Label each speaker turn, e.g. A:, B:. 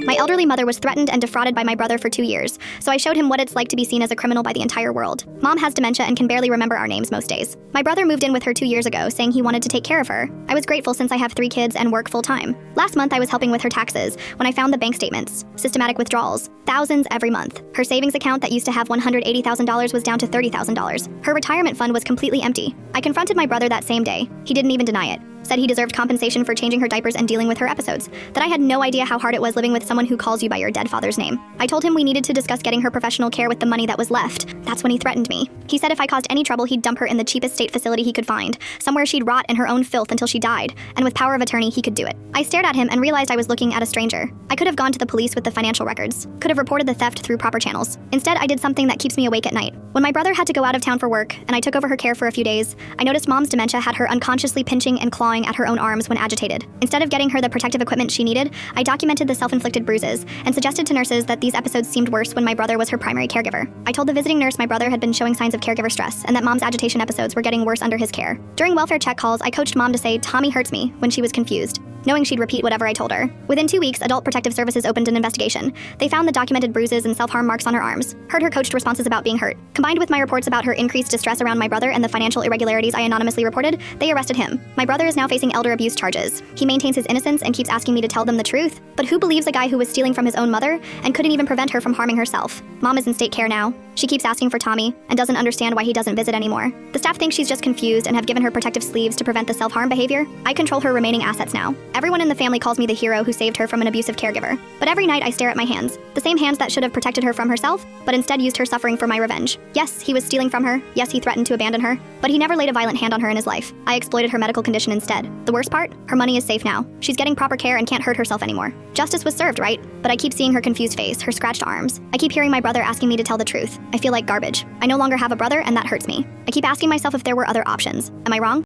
A: My elderly mother was threatened and defrauded by my brother for 2 years, so I showed him what it's like to be seen as a criminal by the entire world. Mom has dementia and can barely remember our names most days. My brother moved in with her 2 years ago, saying he wanted to take care of her. I was grateful since I have 3 kids and work full-time. Last month I was helping with her taxes when I found the bank statements. Systematic withdrawals. Thousands every month. Her savings account that used to have $180,000 was down to $30,000. Her retirement fund was completely empty. I confronted my brother that same day. He didn't even deny it. Said he deserved compensation for changing her diapers and dealing with her episodes, that I had no idea how hard it was living with someone who calls you by your dead father's name. I told him we needed to discuss getting her professional care with the money that was left. That's when he threatened me. He said if I caused any trouble, he'd dump her in the cheapest state facility he could find, somewhere she'd rot in her own filth until she died, and with power of attorney, he could do it. I stared at him and realized I was looking at a stranger. I could have gone to the police with the financial records, could have reported the theft through proper channels. Instead, I did something that keeps me awake at night. When my brother had to go out of town for work, and I took over her care for a few days, I noticed Mom's dementia had her unconsciously pinching and clawing at her own arms when agitated. Instead of getting her the protective equipment she needed, I documented the self-inflicted bruises and suggested to nurses that these episodes seemed worse when my brother was her primary caregiver. I told the visiting nurse my brother had been showing signs of caregiver stress and that Mom's agitation episodes were getting worse under his care. During welfare check calls, I coached Mom to say, "Tommy hurts me," when she was confused, knowing she'd repeat whatever I told her. Within 2 weeks, Adult Protective Services opened an investigation. They found the documented bruises and self-harm marks on her arms, heard her coached responses about being hurt. Combined with my reports about her increased distress around my brother and the financial irregularities I anonymously reported, they arrested him. My brother is now facing elder abuse charges. He maintains his innocence and keeps asking me to tell them the truth. But who believes a guy who was stealing from his own mother and couldn't even prevent her from harming herself? Mom is in state care now. She keeps asking for Tommy and doesn't understand why he doesn't visit anymore. The staff thinks she's just confused and have given her protective sleeves to prevent the self-harm behavior. I control her remaining assets now. Everyone in the family calls me the hero who saved her from an abusive caregiver. But every night I stare at my hands. The same hands that should have protected her from herself, but instead used her suffering for my revenge. Yes, he was stealing from her. Yes, he threatened to abandon her. But he never laid a violent hand on her in his life. I exploited her medical condition instead. The worst part? Her money is safe now. She's getting proper care and can't hurt herself anymore. Justice was served, right? But I keep seeing her confused face, her scratched arms. I keep hearing my brother asking me to tell the truth. I feel like garbage. I no longer have a brother, and that hurts me. I keep asking myself if there were other options. Am I wrong?